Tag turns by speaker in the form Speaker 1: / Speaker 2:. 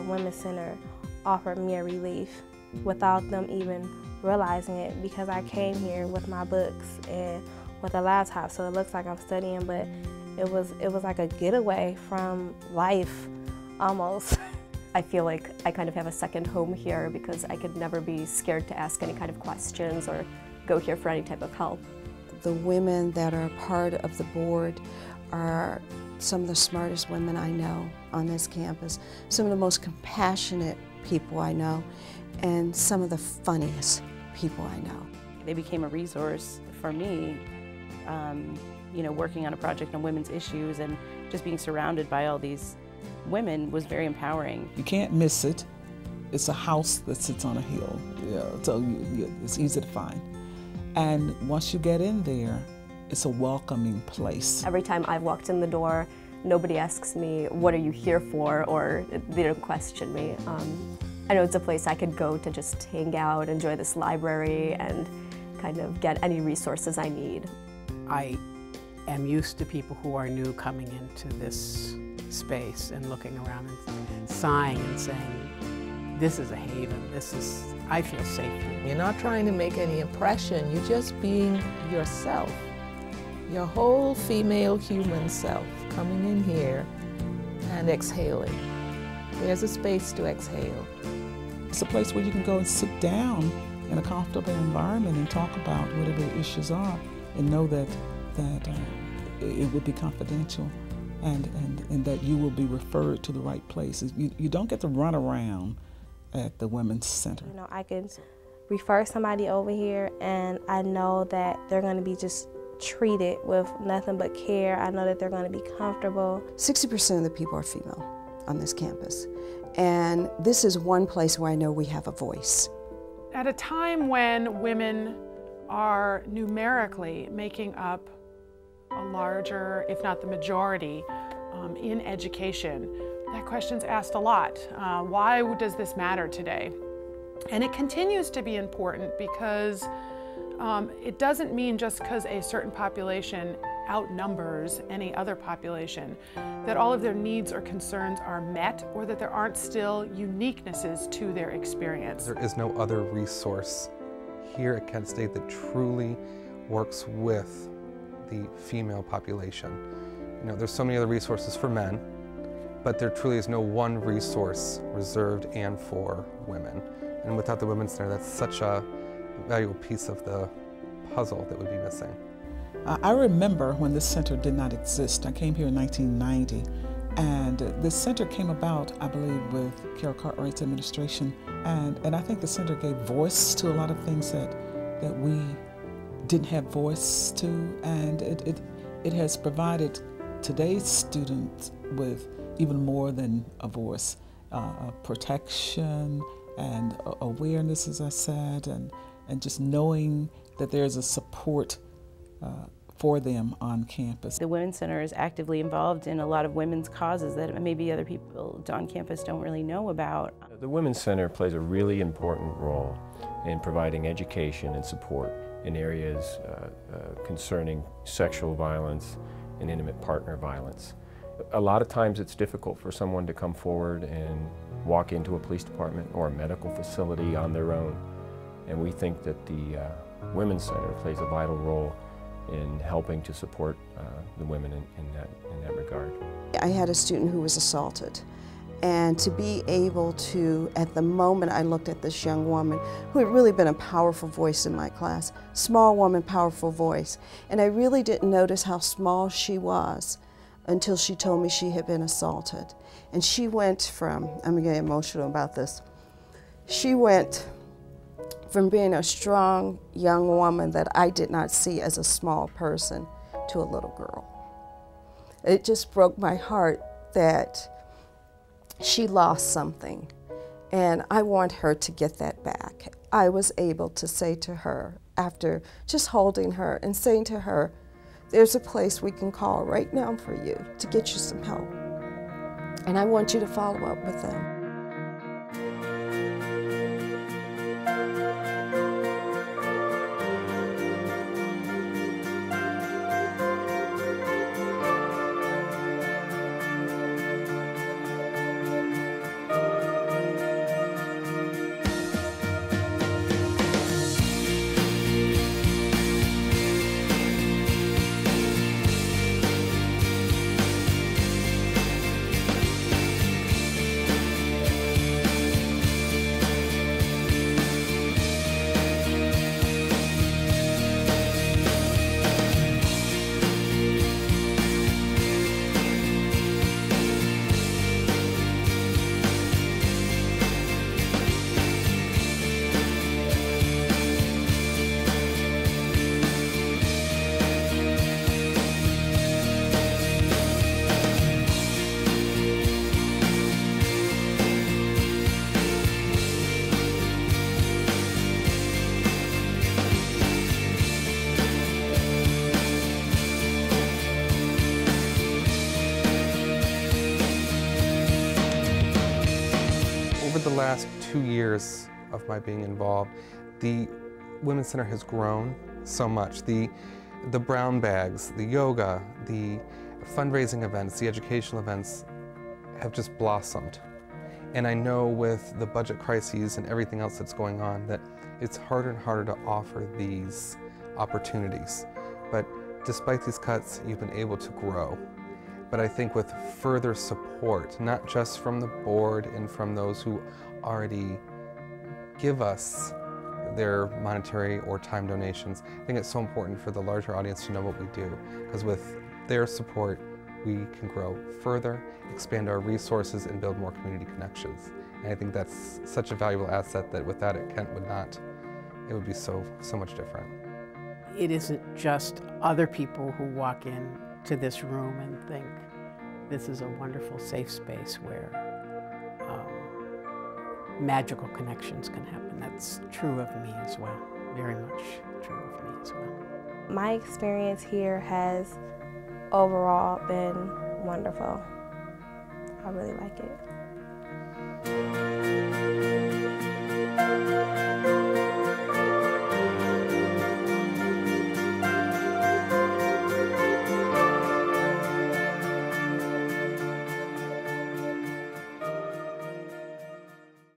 Speaker 1: Women's Center offered me a relief without them even realizing it, because I came here with my books and with a laptop, so it looks like I'm studying, but it was like a getaway from life, almost.
Speaker 2: I feel like I kind of have a second home here because I could never be scared to ask any kind of questions or go here for any type of help.
Speaker 3: The women that are part of the board are some of the smartest women I know on this campus, some of the most compassionate people I know, and some of the funniest people I know.
Speaker 4: They became a resource for me, you know, working on a project on women's issues, and just being surrounded by all these women was very empowering.
Speaker 5: You can't miss it. It's a house that sits on a hill, so it's easy to find. And once you get in there, it's a welcoming place.
Speaker 2: Every time I've walked in the door, nobody asks me, what are you here for, or they don't question me. I know it's a place I could go to just hang out, enjoy this library, and kind of get any resources I need.
Speaker 6: I am used to people who are new coming into this space and looking around and sighing and saying, this is a haven, I feel safe here.
Speaker 7: You're not trying to make any impression, you're just being yourself. Your whole female human self coming in here and exhaling. There's a space to exhale.
Speaker 5: It's a place where you can go and sit down in a comfortable environment and talk about whatever the issues are, and know that it will be confidential, and that you will be referred to the right places. You don't get to run around at the Women's Center.
Speaker 1: You know, I can refer somebody over here, and I know that they're going to be just treated with nothing but care. I know that they're going to be comfortable.
Speaker 3: 60% of the people are female on this campus, and this is one place where I know we have a voice.
Speaker 8: At a time when women are numerically making up a larger, if not the majority, in education, that question's asked a lot. Why does this matter today? And it continues to be important because it doesn't mean just because a certain population outnumbers any other population that all of their needs or concerns are met, or that there aren't still uniquenesses to their experience.
Speaker 9: There is no other resource here at Kent State that truly works with the female population. You know, there's so many other resources for men, but there truly is no one resource reserved and for women. And without the Women's Center, that's such a valuable piece of the puzzle that would be missing.
Speaker 5: I remember when this center did not exist. I came here in 1990, and this center came about, I believe, with Carol Cartwright's administration, and I think the center gave voice to a lot of things that we didn't have voice to, and it has provided today's students with even more than a voice, protection and awareness, as I said, and just knowing that there's a support for them on campus.
Speaker 4: The Women's Center is actively involved in a lot of women's causes that maybe other people on campus don't really know about.
Speaker 10: The Women's Center plays a really important role in providing education and support in areas concerning sexual violence and intimate partner violence. A lot of times it's difficult for someone to come forward and walk into a police department or a medical facility on their own, and we think that the Women's Center plays a vital role in helping to support the women in that regard.
Speaker 3: I had a student who was assaulted, and to be able to, at the moment I looked at this young woman who had really been a powerful voice in my class, small woman, powerful voice, and I really didn't notice how small she was until she told me she had been assaulted. And she went from, I'm getting emotional about this, she went from being a strong young woman that I did not see as a small person to a little girl. It just broke my heart that she lost something, and I want her to get that back. I was able to say to her, after just holding her and saying to her, there's a place we can call right now for you to get you some help, and I want you to follow up with them.
Speaker 9: last 2 years of my being involved, the Women's Center has grown so much. The brown bags, the yoga, the fundraising events, the educational events have just blossomed. And I know with the budget crises and everything else that's going on that it's harder and harder to offer these opportunities. But despite these cuts, you've been able to grow. But I think with further support, not just from the board and from those who already give us their monetary or time donations, I think it's so important for the larger audience to know what we do, because with their support, we can grow further, expand our resources, and build more community connections. And I think that's such a valuable asset that without it, Kent would not, it would be so much different.
Speaker 6: It isn't just other people who walk in to this room and think this is a wonderful safe space where magical connections can happen. That's true of me as well, very much true of me as well.
Speaker 1: My experience here has overall been wonderful. I really like it.